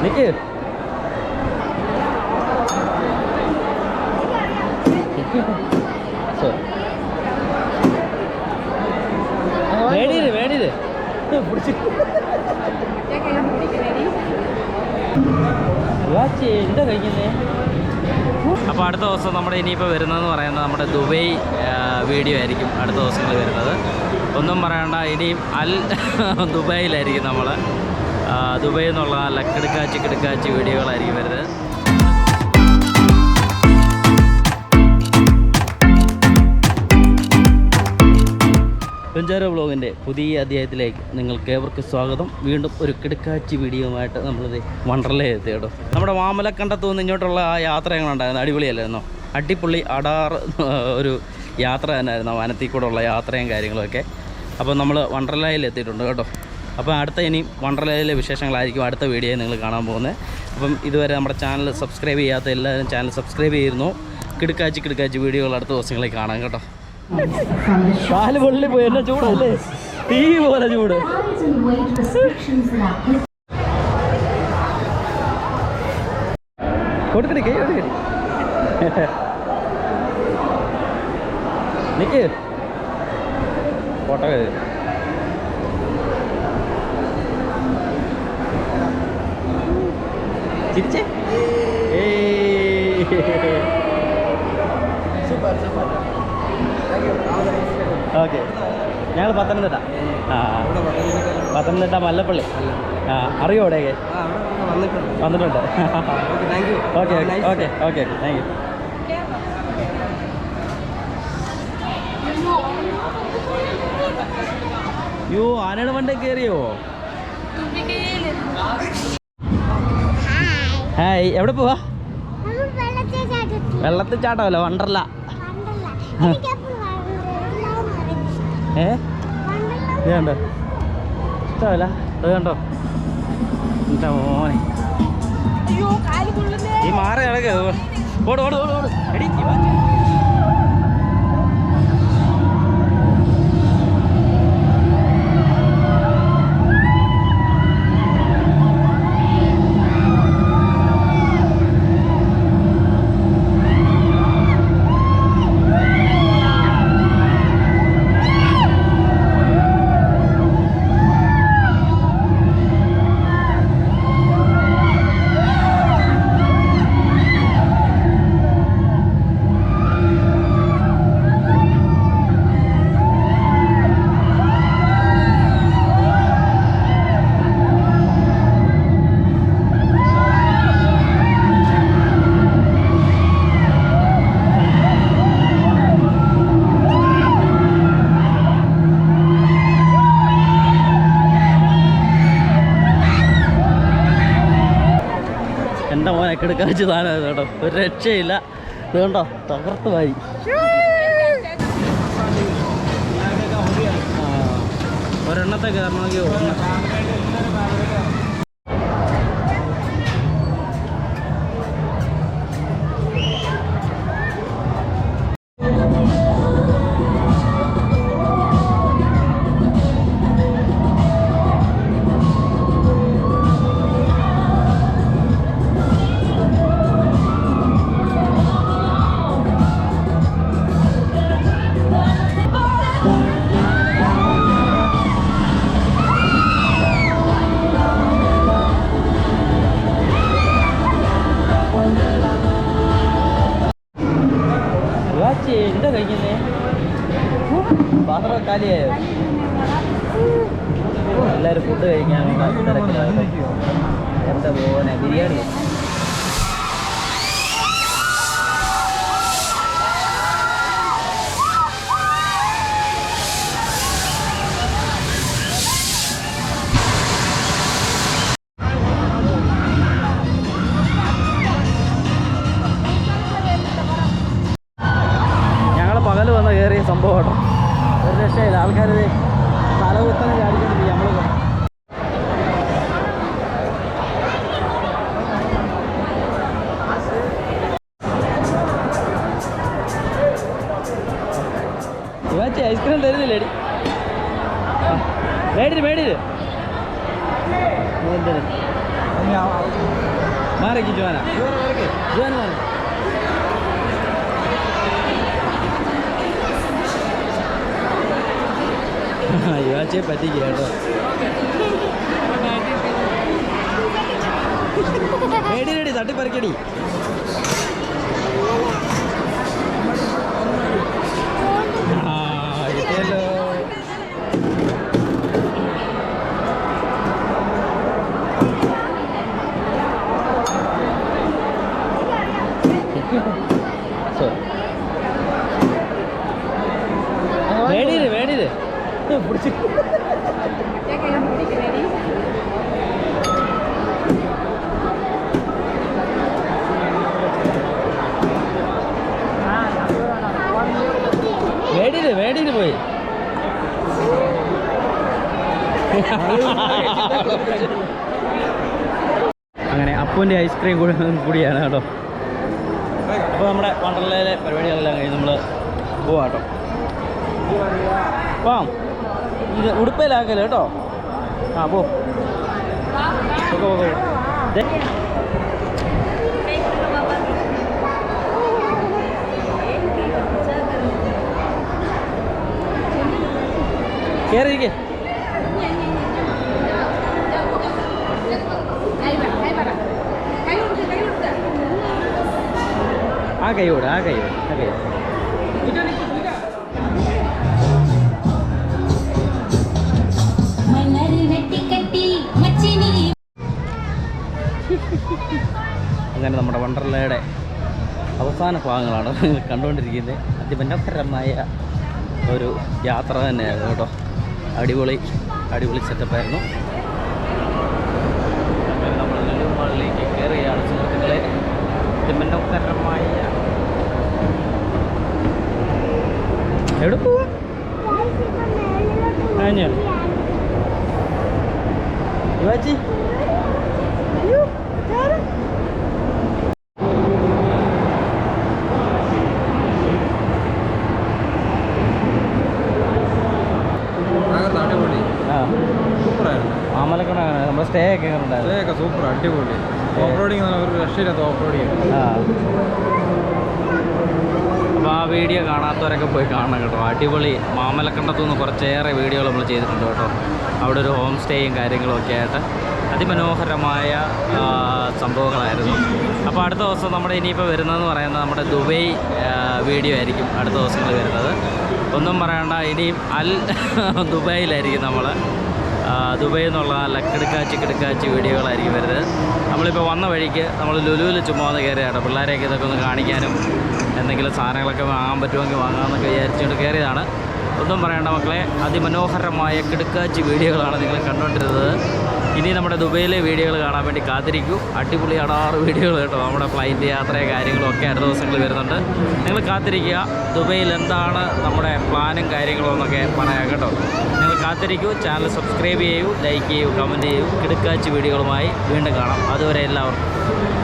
നിക്ക് വേടിയത് എന്താ കഴിക്കുന്നേ? അപ്പോൾ അടുത്ത ദിവസം നമ്മുടെ ഇനിയിപ്പോൾ വരുന്നതെന്ന് പറയുന്നത് നമ്മുടെ ദുബൈ വീഡിയോ ആയിരിക്കും അടുത്ത ദിവസങ്ങളിൽ വരുന്നത്. ഒന്നും പറയണ്ട, ഇനിയും ദുബൈയിലായിരിക്കും നമ്മൾ. ദുബൈയിൽ നിന്നുള്ള നല്ല കിടുക്കാച്ചി വീഡിയോകളായിരിക്കും വരുന്നത്. ബെഞ്ചാരോ വ്ളോഗിൻ്റെ പുതിയ അധ്യായത്തിലേക്ക് നിങ്ങൾക്ക് ഏവർക്കും സ്വാഗതം. വീണ്ടും ഒരു കിടുക്കാച്ചി വീഡിയോയുമായിട്ട് നമ്മളിത് വണ്ടർലേ എത്തി കേട്ടോ. നമ്മുടെ മാമലക്കണ്ടത്തു നിന്ന് ഇങ്ങോട്ടുള്ള ആ യാത്ര എങ്ങനെയുണ്ടായിരുന്നു? അടിപൊളിയല്ലായിരുന്നോ? അടിപൊളി ഒരു യാത്ര തന്നെയായിരുന്നു, വനത്തിൽ കൂടെ ഉള്ള യാത്രയും കാര്യങ്ങളൊക്കെ. അപ്പോൾ നമ്മൾ വണ്ടർലയിൽ എത്തിയിട്ടുണ്ട് കേട്ടോ. അപ്പോൾ അടുത്ത ഇനി വണ്ടർലയിലെ വിശേഷങ്ങളായിരിക്കും അടുത്ത വീഡിയോയിൽ നിങ്ങൾ കാണാൻ പോകുന്നത്. അപ്പം ഇതുവരെ നമ്മുടെ ചാനൽ സബ്സ്ക്രൈബ് ചെയ്യാത്ത എല്ലാവരും ചാനൽ സബ്സ്ക്രൈബ് ചെയ്യുന്നു. കിടുക്കാച്ചി വീഡിയോകൾ അടുത്ത ദിവസങ്ങളിൽ കാണാം കേട്ടോ. കാല് പൊള്ളി പോയി, എന്നെ ചൂടല്ലേ, തീ പോലെ ചൂട്. കൊടുക്കടി കൈ കൊടുക്കടി. നിക്ക് ഫോട്ടോ ചിരിച്ചേ. ഓക്കെ, ഞങ്ങൾ പത്തനംതിട്ട. പത്തനംതിട്ട മല്ലപ്പള്ളി. അറിയോ അവിടെയൊക്കെ? വന്നിട്ടുണ്ട്. Okay okay okay thank you. യോ, ആനയുടെ വണ്ടി കയറിയോ? ഹായ്, എവിടെ പോവാ? വെള്ളത്തിൽ ചാട്ടമല്ലോ, വണ്ടർല. ഇത് കണ്ടോ? ഇഷ്ടമല്ല അത് കണ്ടോ? എന്താ മോനെ ഈ മാറി കിടക്ക്. ഓട് ഓട് ഓട് ഓട് എടി. എൻ്റെ മോനെ കിടക്കാച്ച് സാധനം കേട്ടോ, ഒരു രക്ഷയില്ല. ഇത് കണ്ടോ, തകർത്ത് വാരി. ഒരെണ്ണത്തെ കയറണമെങ്കിൽ എന്താ കഴിക്കുന്നേ? പാത്രം കാലിയായോ? എല്ലാവരും ഫുഡ് കഴിക്കാനുള്ള തിരക്കിലാണ്. എന്താ പോനെ, ബിരിയാണി. പകൽ വന്ന് കയറിയ സംഭവം കേട്ടോ, ഒരു രക്ഷയില്ല. ആൾക്കാർ തലകുത്തനെ ചാടിക്കൊണ്ടിരിക്കും. നമ്മൾ ഐസ്ക്രീം തരുന്നില്ലേടി? വേടിര് മാറിക്ക് ജോന മാറി യുവാച്ചെ പറ്റിക്കുക കേട്ടോ. റെഡി തട്ടിപ്പറിക്കടി. കിട്ടിയല്ലോ. വേടിര് പിടിച്ച് വേടിര് പോയി. അങ്ങനെ അപ്പൂൻ്റെ ഐസ്ക്രീം കൂടിയാണ് കേട്ടോ. അപ്പോൾ നമ്മുടെ വണ്ടർലയിലെ പരിപാടികളെല്ലാം കഴിഞ്ഞ് നമ്മൾ പോവാം കേട്ടോ. പോവാം, ഇത് ഉടുപ്പയിലാക്കല്ലേ കേട്ടോ. ആ പോ കയറിയിരിക്കേ. ആ കൈയോട് അങ്ങനെ നമ്മുടെ വണ്ടർലയുടെ അവസാന ഭാഗങ്ങളാണ് നിങ്ങൾ കണ്ടുകൊണ്ടിരിക്കുന്നത്. അതിമനോഹരമായ ഒരു യാത്ര തന്നെയായിരുന്നു കേട്ടോ. അടിപൊളി സെറ്റപ്പായിരുന്നു. അങ്ങനെ നമ്മൾ ലുലു മാളിലേക്ക് കയറുകയാണ് സുഹൃത്തുക്കളെ. അതിമനോഹരമായ എവിടെ പോവാ യുവാച്ചി? മാമലക്കട നമ്മുടെ സ്റ്റേ ഒക്കെ ഉണ്ടായിരുന്നു. സൂപ്പർ അടിപൊളി. ഓഫ് റോഡിങ് ഒരു രക്ഷയില്ലാത്ത ഓഫ് റോഡിങ്. അപ്പോൾ ആ വീഡിയോ കാണാത്തവരൊക്കെ പോയി കാണണം കേട്ടോ. അടിപൊളി. മാമലക്കണ്ടത്തു നിന്ന് കുറച്ചേറെ വീഡിയോകൾ നമ്മൾ ചെയ്തിട്ടുണ്ട് കേട്ടോ. അവിടെ ഒരു ഹോം സ്റ്റേയും കാര്യങ്ങളും ഒക്കെ ആയിട്ട് അതിമനോഹരമായ സംഭവങ്ങളായിരുന്നു. അപ്പോൾ അടുത്ത ദിവസം നമ്മുടെ ഇനിയിപ്പോൾ വരുന്നതെന്ന് പറയുന്നത് നമ്മുടെ ദുബൈ വീഡിയോ ആയിരിക്കും അടുത്ത ദിവസങ്ങളിൽ വരുന്നത്. ഒന്നും പറയണ്ട, ഇനിയും ദുബൈയിലായിരിക്കും നമ്മൾ. ദുബൈയിൽ നിന്നുള്ള നല്ല കിടുക്കാച്ചി വീഡിയോകളായിരിക്കും വരുന്നത്. നമ്മളിപ്പോൾ വന്ന വഴിക്ക് നമ്മൾ ലുലുവിൽ ചുമ്മാ ഒന്ന് കയറിയാണ്. പിള്ളേരെയൊക്കെ ഇതൊക്കെ ഒന്ന് കാണിക്കാനും എന്തെങ്കിലും സാധനങ്ങളൊക്കെ വാങ്ങാൻ പറ്റുമെങ്കിൽ വാങ്ങാമെന്നൊക്കെ വിചാരിച്ചുകൊണ്ട് കയറിയതാണ്. ഒന്നും പറയേണ്ട മക്കളെ, അതിമനോഹരമായ കിടുക്കാച്ചി വീഡിയോകളാണ് നിങ്ങൾ കണ്ടുകൊണ്ടിരുന്നത്. ഇനി നമ്മുടെ ദുബൈയിലെ വീഡിയോകൾ കാണാൻ വേണ്ടി കാത്തിരിക്കൂ. അടിപൊളി 6 വീഡിയോകൾ കേട്ടോ. നമ്മുടെ ഫ്ലൈറ്റ് യാത്രയും കാര്യങ്ങളും ഒക്കെ അടുത്ത ദിവസങ്ങളിൽ വരുന്നുണ്ട്. നിങ്ങൾ കാത്തിരിക്കുക. ദുബൈയിൽ എന്താണ് നമ്മുടെ പ്ലാനും കാര്യങ്ങളും എന്നൊക്കെ പറയാം കേട്ടോ. നിങ്ങൾ കാത്തിരിക്കൂ. ചാനൽ സബ്സ്ക്രൈബ് ചെയ്യൂ, ലൈക്ക് ചെയ്യൂ, കമൻറ്റ് ചെയ്യൂ. കിടുക്കാച്ചി വീഡിയോകളുമായി വീണ്ടും കാണാം. അതുവരെ എല്ലാവർക്കും